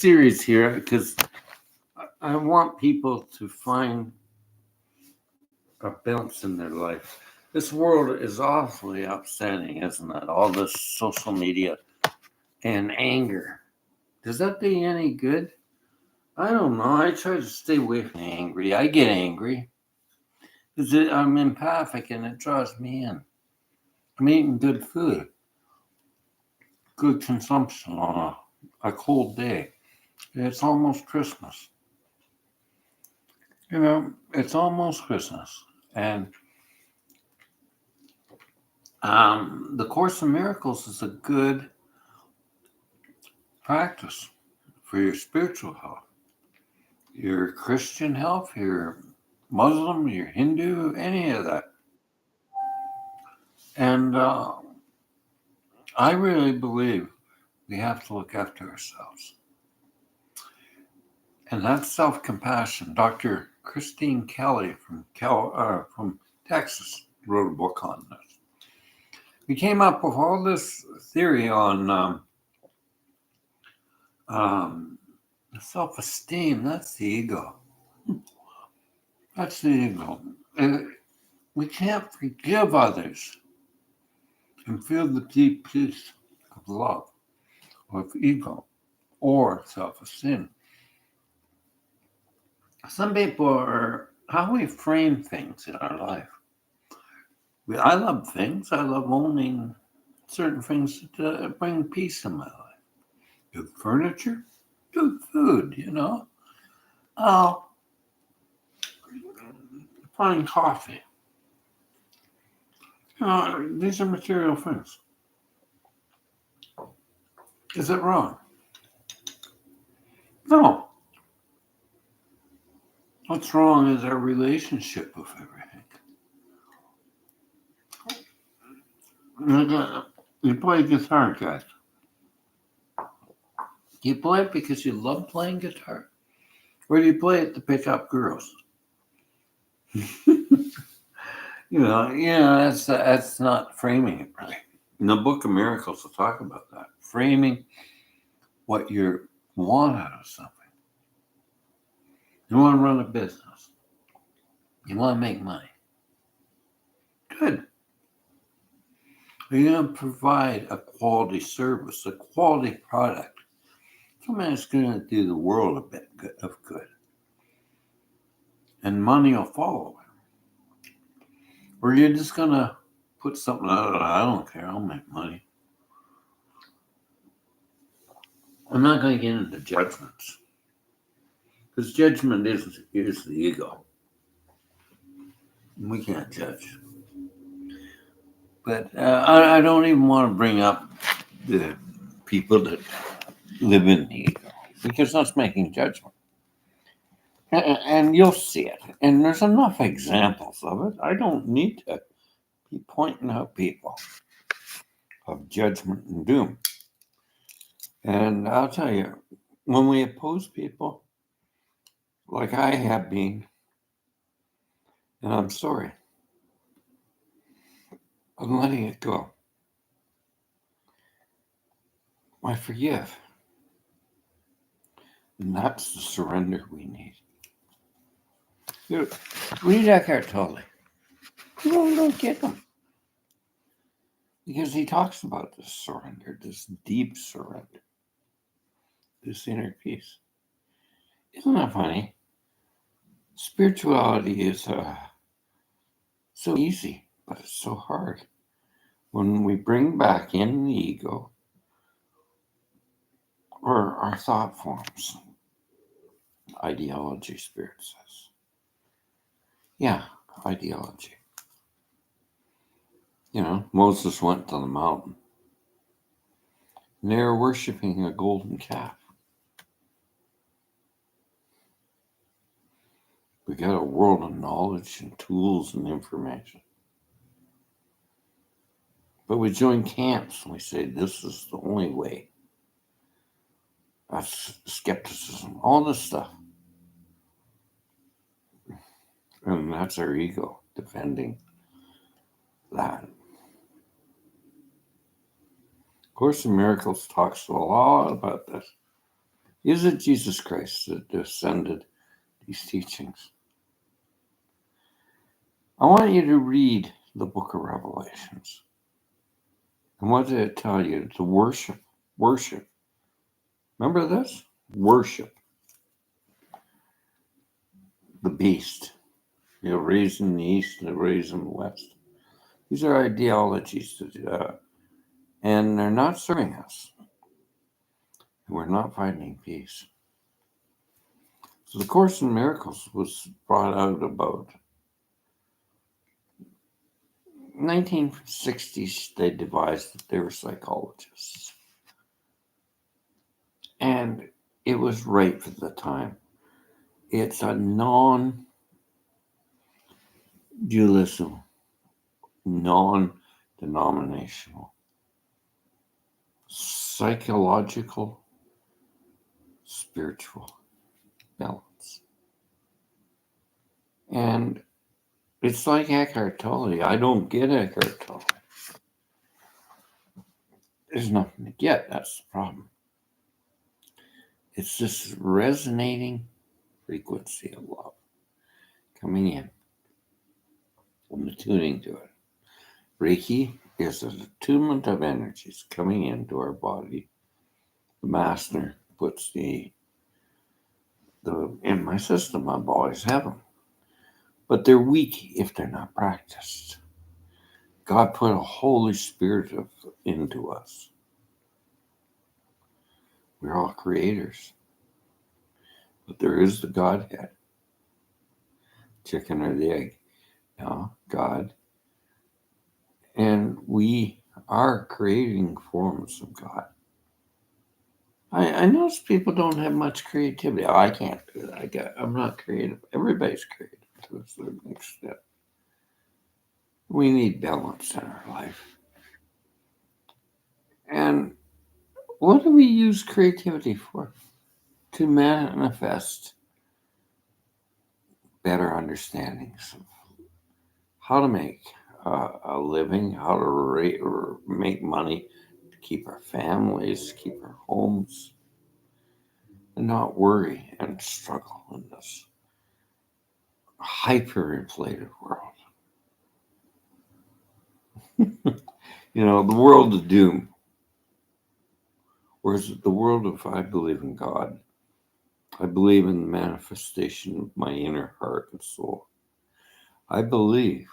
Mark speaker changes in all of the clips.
Speaker 1: series here because I want people to find a balance in their life. This world is awfully upsetting, isn't it? All this social media and anger. Does that do you any good? I don't know. I try to stay away from angry. I get angry because I'm empathic and it draws me in. I'm eating good food, good consumption on a cold day. It's almost Christmas. It's almost Christmas. And the Course in Miracles is a good practice for your spiritual health, your Christian health, your Muslim, your Hindu, any of that. And I really believe we have to look after ourselves. And that's self-compassion. Dr. Christine Kelly from Texas wrote a book on this. We came up with all this theory on self-esteem. That's the ego. That's the ego. We can't forgive others and feel the deep peace of love, of ego, or self-esteem. Some people are how we frame things in our life. I love things. I love owning certain things that bring peace in my life. Good furniture, good food, Uh, fine coffee. These are material things. Is it wrong? No. What's wrong is our relationship with everything. You play guitar, guys. Do you play it because you love playing guitar? Or do you play it to pick up girls? That's not framing it right. In the Book of Miracles, we'll talk about that. Framing what you want out of something. You want to run a business. You want to make money. Good. Are you going to provide a quality service, a quality product? Something that's going to do the world a bit of good. And money will follow it. Or you're just going to put something out, I don't care, I'll make money. I'm not going to get into judgments. Because judgment is the ego. We can't judge. But I don't even want to bring up the people that live in the ego. Because that's making judgment. And you'll see it. And there's enough examples of it. I don't need to be pointing out people of judgment and doom. And I'll tell you, when we oppose people, like I have been, and I'm sorry, I'm letting it go. I forgive. And that's the surrender we need. Read Eckhart Tolle. People don't get them. Because he talks about this surrender, this deep surrender, this inner peace. Isn't that funny? Spirituality is so easy, but it's so hard. When we bring back in the ego or our thought forms, ideology, Spirit says. Yeah, ideology. Moses went to the mountain. And they were worshiping a golden calf. We got a world of knowledge and tools and information. But we join camps and we say this is the only way. That's skepticism, all this stuff. And that's our ego defending that. Course in Miracles talks a lot about this. Is it Jesus Christ that descended these teachings? I want you to read the book of Revelations. And what did it tell you? To worship. Worship. Remember this? Worship the beast. He'll raise in the east and he'll raise in the west. These are ideologies, and they're not serving us. We're not finding peace. So the Course in Miracles was brought out about 1960s. They devised it. They were psychologists. And it was right for the time. It's a non-dualism, non-denominational, psychological, spiritual balance. And it's like Eckhart Tolle. I don't get Eckhart Tolle. There's nothing to get. That's the problem. It's this resonating frequency of love coming in. I'm attuning to it. Reiki is an attunement of energies coming into our body. The master puts the in my system. I've always had them. But they're weak if they're not practiced. God put a Holy Spirit into us. We're all creators. But there is the Godhead. Chicken or the egg. No, God. And we are creating forms of God. I notice people don't have much creativity. Oh, I can't do that. I'm not creative. Everybody's creative to a certain extent. We need balance in our life. And what do we use creativity for? To manifest better understandings of how to make a living, how to make money, to keep our families, keep our homes, and not worry and struggle in this hyperinflated world. The world of doom. Or is it the world of I believe in God? I believe in the manifestation of my inner heart and soul. I believe,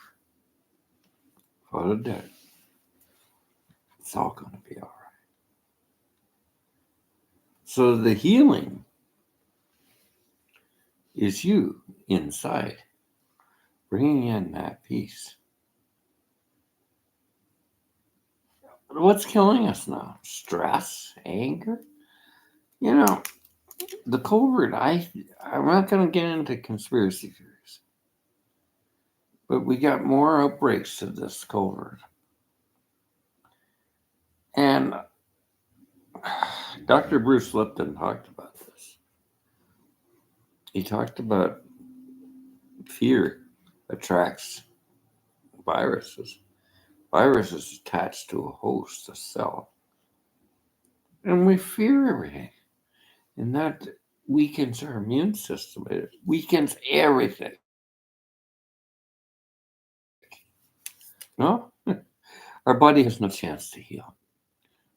Speaker 1: without a doubt, it's all going to be all right. So the healing is you inside, bringing in that peace. What's killing us now? Stress, anger? The COVID, I'm not going to get into conspiracy theories, but we got more outbreaks of this COVID. And Dr. Bruce Lipton talked about this. He talked about fear attracts viruses. Viruses attached to a host, a cell. And we fear everything. And that weakens our immune system. It weakens everything. No? Our body has no chance to heal.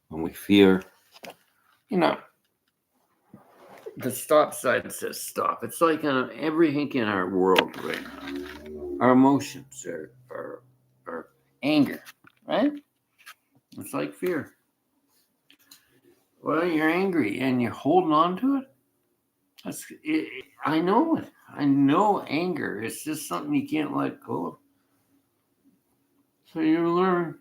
Speaker 1: When we fear, the stop sign says stop. It's like everything in our world right now. Our emotions are anger, right? It's like fear. Well, you're angry and you're holding on to it. I know it. I know anger. It's just something you can't let go of. So you learn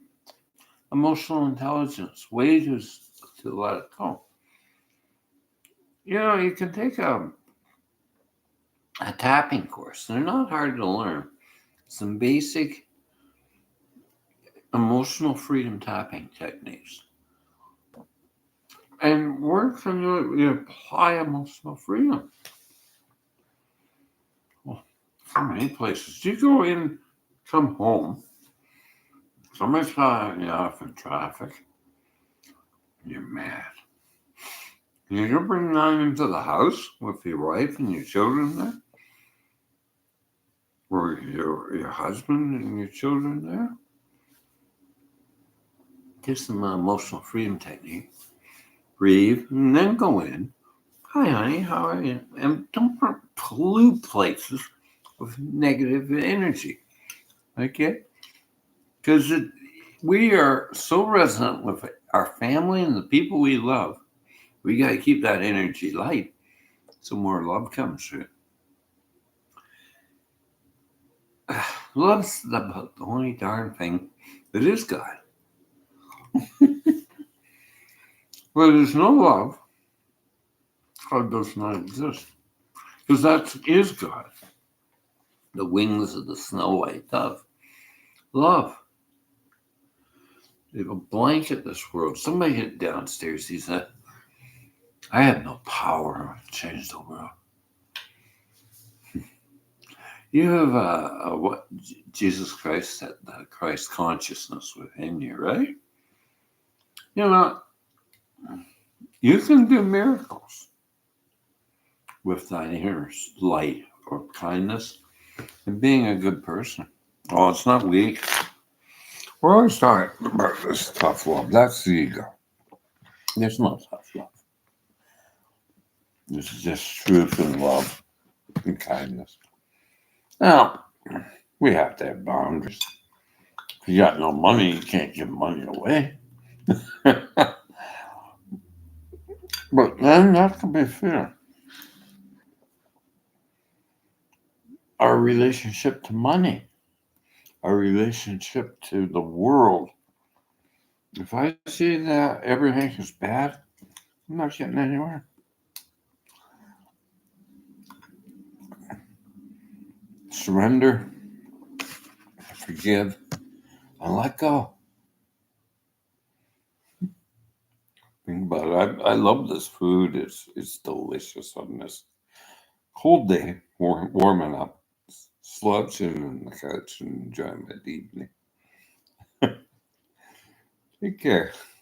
Speaker 1: emotional intelligence, ways to let it go. You can take a tapping course. They're not hard to learn. Some basic emotional freedom tapping techniques. And work from you apply emotional freedom. Well, so many places. You go in, come home, somebody's cutting you off in traffic, you're mad. You bring that into the house with your wife and your children there? Or your husband and your children there? Take some emotional freedom technique. Breathe and then go in. Hi, honey, how are you? And don't pollute places with negative energy. Okay? Because we are so resonant with our family and the people we love. We got to keep that energy light so more love comes through. Love's the only darn thing that is God. Where there's no love, God does not exist. Because that is God. The wings of the snow white dove. Love. They will blanket this world. Somebody hit downstairs. He said, I have no power to change the world. You have what Jesus Christ said, the Christ consciousness within you, right? You know, you can do miracles with thine inner light or kindness and being a good person. Oh, it's not weak. We're always talking about this tough love. That's the ego. There's no tough love. This is just truth and love and kindness. Now, we have to have boundaries. If you got no money, you can't give money away. But then that can be fair. Our relationship to money, our relationship to the world. If I see that everything is bad, I'm not getting anywhere. Surrender, forgive, and let go. But I love this food. It's delicious on this cold day, warming up, slouching in the couch and enjoying the evening. Take care.